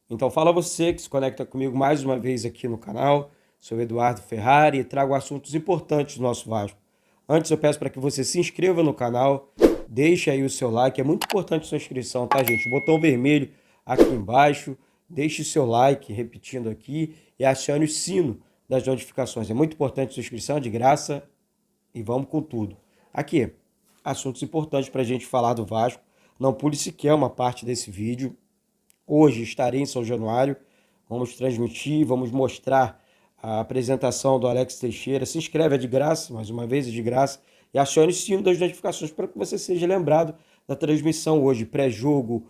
Então fala você que se conecta comigo mais uma vez aqui no canal. Sou Eduardo Ferrari e trago assuntos importantes do nosso Vasco. Antes eu peço para que você se inscreva no canal, deixe aí o seu like, é muito importante a sua inscrição, tá, gente? O botão vermelho aqui embaixo, deixe seu like, repetindo aqui, e acione o sino das notificações. É muito importante a sua inscrição, é de graça, e vamos com tudo. Aqui, assuntos importantes para a gente falar do Vasco. Não pule sequer uma parte desse vídeo. Hoje estarei em São Januário, vamos transmitir, vamos mostrar a apresentação do Alex Teixeira. Se inscreve, é de graça, mais uma vez é de graça, e acione o sino das notificações para que você seja lembrado da transmissão hoje, pré-jogo,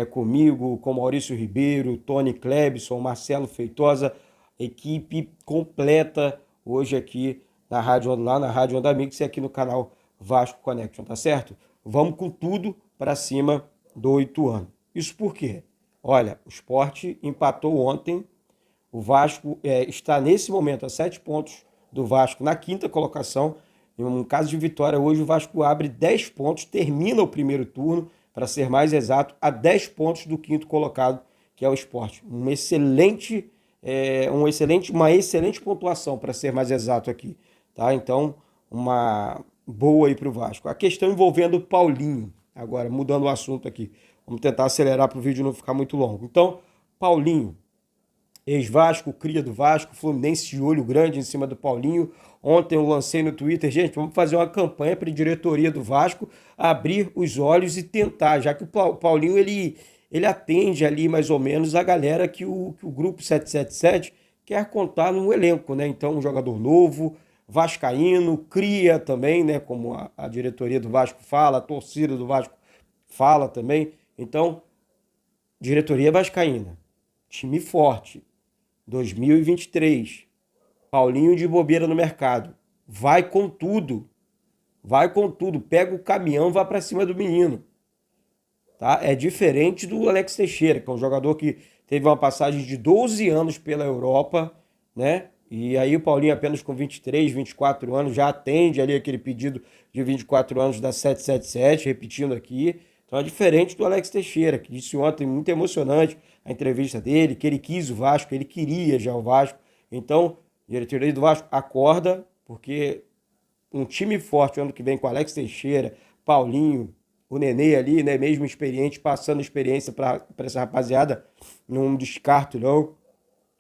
comigo, com Maurício Ribeiro, Tony Klebson, Marcelo Feitosa, equipe completa hoje aqui na rádio, lá na Rádio Onda Mix e aqui no canal Vasco Connection, tá certo? Vamos com tudo para cima do Ituano. Isso por quê? Olha, o Sport empatou ontem, o Vasco está nesse momento a 7 pontos do Vasco na quinta colocação. Em um caso de vitória hoje, o Vasco abre 10 pontos, termina o primeiro turno, para ser mais exato, a 10 pontos do quinto colocado, que é o Sport. Uma excelente pontuação, para ser mais exato aqui. Tá? Então, uma boa aí para o Vasco. A questão envolvendo o Paulinho, agora mudando o assunto aqui. Vamos tentar acelerar para o vídeo não ficar muito longo. Então, Paulinho, ex-Vasco, cria do Vasco, Fluminense de olho grande em cima do Paulinho. Ontem eu lancei no Twitter, gente, vamos fazer uma campanha para a diretoria do Vasco abrir os olhos e tentar, já que o Paulinho ele atende ali mais ou menos a galera que o grupo 777 quer contar no elenco, né? Então, um jogador novo, vascaíno, cria também, né? Como a diretoria do Vasco fala, a torcida do Vasco fala também. Então, diretoria vascaína, time forte, 2023, Paulinho de bobeira no mercado, vai com tudo, pega o caminhão, vai para cima do menino, tá? É diferente do Alex Teixeira, que é um jogador que teve uma passagem de 12 anos pela Europa, né? E aí o Paulinho apenas com 23, 24 anos já atende ali aquele pedido de 24 anos da 777, repetindo aqui. Então é diferente do Alex Teixeira, que disse ontem, muito emocionante, a entrevista dele, que ele quis o Vasco, ele queria já o Vasco. Então, diretoria do Vasco, acorda, porque um time forte ano que vem com Alex Teixeira, Paulinho, o Nenê ali, né, mesmo experiente, passando experiência para essa rapaziada, não descarto não.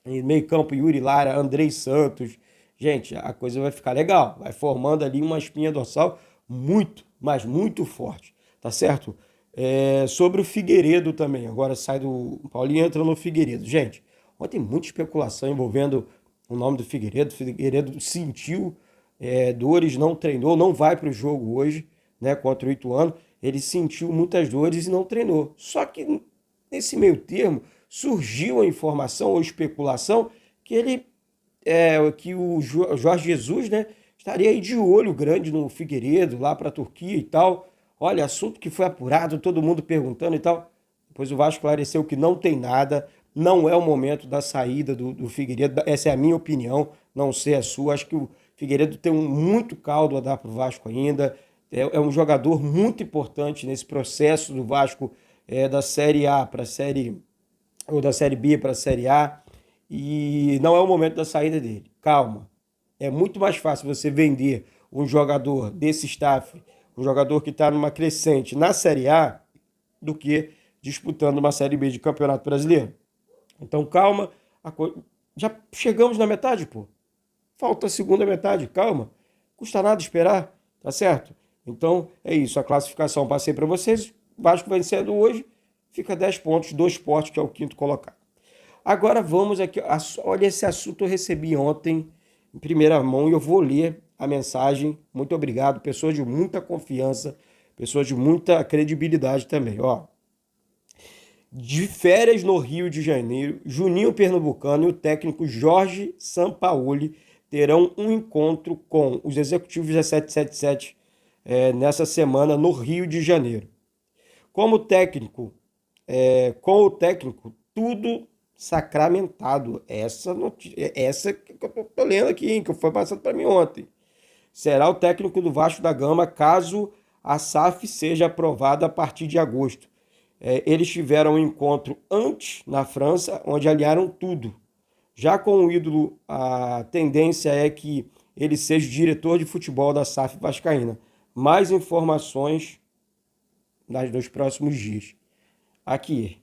Em meio campo, Yuri Lara, Andrei Santos. Gente, a coisa vai ficar legal, vai formando ali uma espinha dorsal muito, mas muito forte, tá certo? Sobre o Figueiredo também, agora sai do Paulinho, entra no Figueiredo. Gente, ontem muita especulação envolvendo o nome do Figueiredo. O Figueiredo sentiu dores, não treinou, não vai para o jogo hoje, né, contra o Ituano. Ele sentiu muitas dores e não treinou. Só que nesse meio termo surgiu a informação ou especulação que que o Jorge Jesus, né, estaria aí de olho grande no Figueiredo, lá para a Turquia e tal. Olha, assunto que foi apurado, todo mundo perguntando e tal. Depois o Vasco esclareceu que não tem nada, não é o momento da saída do Figueiredo. Essa é a minha opinião, não sei a sua. Acho que o Figueiredo tem muito caldo a dar para o Vasco ainda. É um jogador muito importante nesse processo do Vasco da Série A para a Série, ou da Série B para a Série A. E não é o momento da saída dele. Calma. É muito mais fácil você vender um jogador desse staff, um jogador que está numa crescente na Série A, do que disputando uma Série B de Campeonato Brasileiro. Então, calma. Já chegamos na metade, pô. Falta a segunda metade, calma. Custa nada esperar, tá certo? Então, é isso. A classificação passei para vocês. O Vasco vencendo hoje, fica 10 pontos do Sport, que é o quinto colocado. Agora vamos aqui. Olha, esse assunto eu recebi ontem em primeira mão e eu vou ler a mensagem. Muito obrigado. Pessoas de muita confiança, pessoas de muita credibilidade também. Ó, de férias no Rio de Janeiro, Juninho Pernambucano e o técnico Jorge Sampaoli terão um encontro com os executivos da 777 nessa semana no Rio de Janeiro. Com o técnico, tudo sacramentado. Essa que eu tô lendo aqui, hein, que foi passado para mim ontem. Será o técnico do Vasco da Gama caso a SAF seja aprovada a partir de agosto. Eles tiveram um encontro antes na França, onde alinharam tudo. Já com o ídolo, a tendência é que ele seja diretor de futebol da SAF Vascaína. Mais informações nos próximos dias. Aqui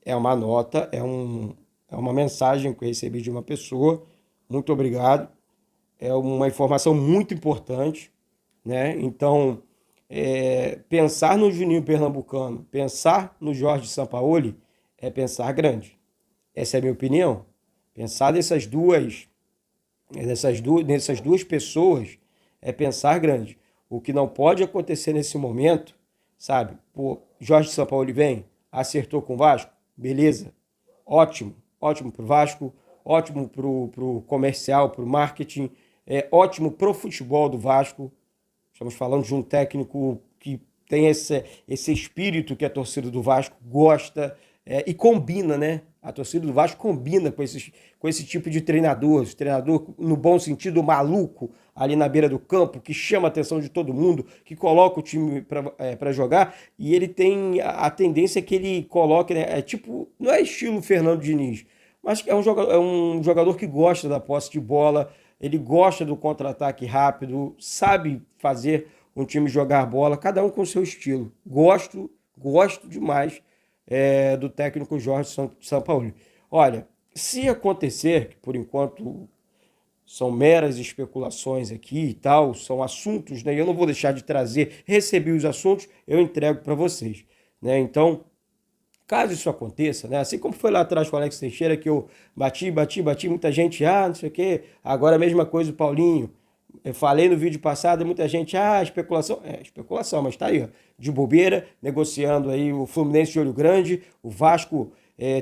é uma nota, é uma mensagem que eu recebi de uma pessoa. Muito obrigado. É uma informação muito importante, né? Então, pensar no Juninho Pernambucano, pensar no Jorge Sampaoli é pensar grande. Essa é a minha opinião. Pensar nessas duas pessoas é pensar grande. O que não pode acontecer nesse momento, sabe? Pô, Jorge Sampaoli vem, acertou com o Vasco, beleza, ótimo, ótimo para o Vasco, ótimo para o comercial, para o marketing, ótimo para o futebol do Vasco. Estamos falando de um técnico que tem esse espírito que a torcida do Vasco gosta e combina, né? A torcida do Vasco combina com esse tipo de treinador, esse treinador no bom sentido maluco ali na beira do campo, que chama a atenção de todo mundo, que coloca o time para jogar, e ele tem a tendência que ele coloque, né? Não é estilo Fernando Diniz, mas é um jogador que gosta da posse de bola, ele gosta do contra-ataque rápido, sabe fazer um time jogar bola, cada um com o seu estilo. Gosto demais do técnico Jorge Sampaoli. Olha, se acontecer, que por enquanto são meras especulações aqui e tal, são assuntos, né? Eu não vou deixar de trazer, recebi os assuntos, eu entrego para vocês, né? Então, caso isso aconteça, né? Assim como foi lá atrás com o Alex Teixeira, que eu bati, muita gente, não sei o quê. Agora a mesma coisa o Paulinho. Eu falei no vídeo passado, muita gente, especulação. Especulação, mas tá aí, ó, de bobeira, negociando aí o Fluminense de olho grande, o Vasco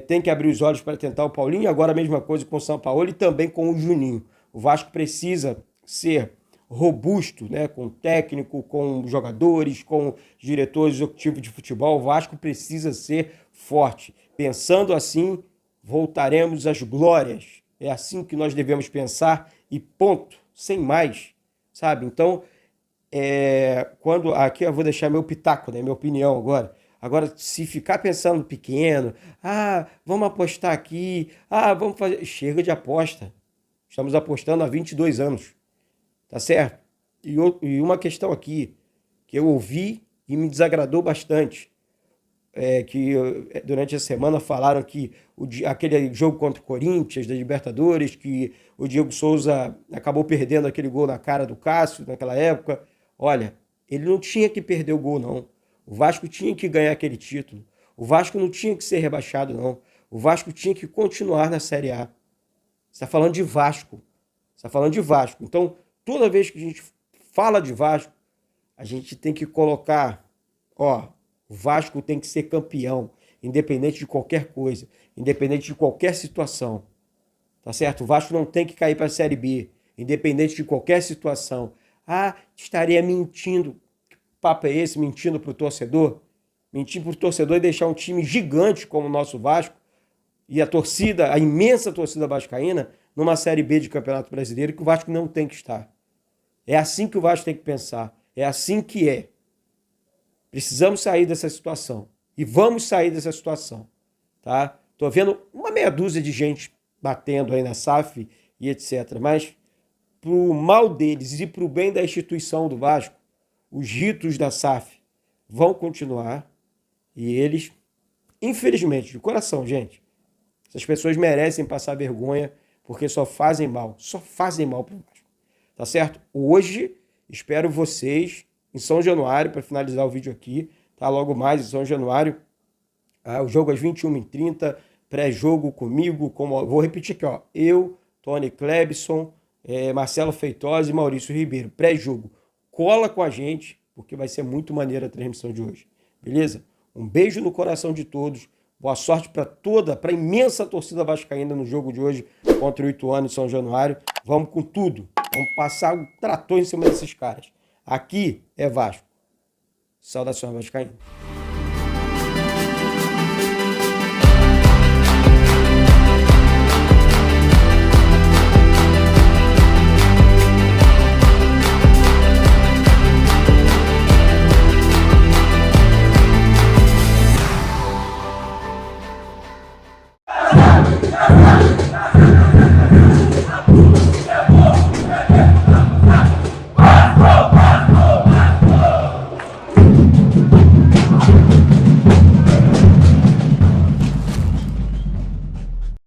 tem que abrir os olhos para tentar o Paulinho, agora a mesma coisa com o Sampaoli e também com o Juninho. O Vasco precisa ser robusto, né, com técnico, com jogadores, com diretores executivos de futebol. O Vasco precisa ser forte. Pensando assim, voltaremos às glórias. É assim que nós devemos pensar e ponto, sem mais, sabe? Então, aqui eu vou deixar meu pitaco, né, minha opinião agora. Agora, se ficar pensando pequeno, vamos apostar aqui, vamos fazer... Chega de aposta. Estamos apostando há 22 anos. Tá certo? E uma questão aqui, que eu ouvi e me desagradou bastante, que durante a semana falaram que aquele jogo contra o Corinthians, da Libertadores, que o Diego Souza acabou perdendo aquele gol na cara do Cássio naquela época. Olha, ele não tinha que perder o gol, não. O Vasco tinha que ganhar aquele título. O Vasco não tinha que ser rebaixado, não. O Vasco tinha que continuar na Série A. Você está falando de Vasco. Você está falando de Vasco. Então, toda vez que a gente fala de Vasco, a gente tem que colocar, o Vasco tem que ser campeão, independente de qualquer coisa, independente de qualquer situação. Tá certo? O Vasco não tem que cair para a Série B, independente de qualquer situação. Estaria mentindo. Que papo é esse? Mentindo para o torcedor? Mentir para o torcedor e deixar um time gigante como o nosso Vasco e a imensa torcida vascaína, numa Série B de Campeonato Brasileiro, que o Vasco não tem que estar. É assim que o Vasco tem que pensar. É assim que é. Precisamos sair dessa situação. E vamos sair dessa situação. Tá? Tô vendo uma meia dúzia de gente batendo aí na SAF e etc. Mas, pro mal deles e pro bem da instituição do Vasco, os ritos da SAF vão continuar. E eles, infelizmente, de coração, gente, essas pessoas merecem passar vergonha porque só fazem mal pro Vasco. Tá certo? Hoje, espero vocês em São Januário, para finalizar o vídeo aqui, tá? Logo mais em São Januário, o jogo às 21h30, pré-jogo comigo, vou repetir aqui, eu, Tony Klebson, Marcelo Feitosa e Maurício Ribeiro, pré-jogo. Cola com a gente, porque vai ser muito maneira a transmissão de hoje, beleza? Um beijo no coração de todos, boa sorte para a imensa torcida vascaína no jogo de hoje contra o Ituano em São Januário. Vamos com tudo, vamos passar um trator em cima desses caras. Aqui é Vasco. Saudações vascaínas.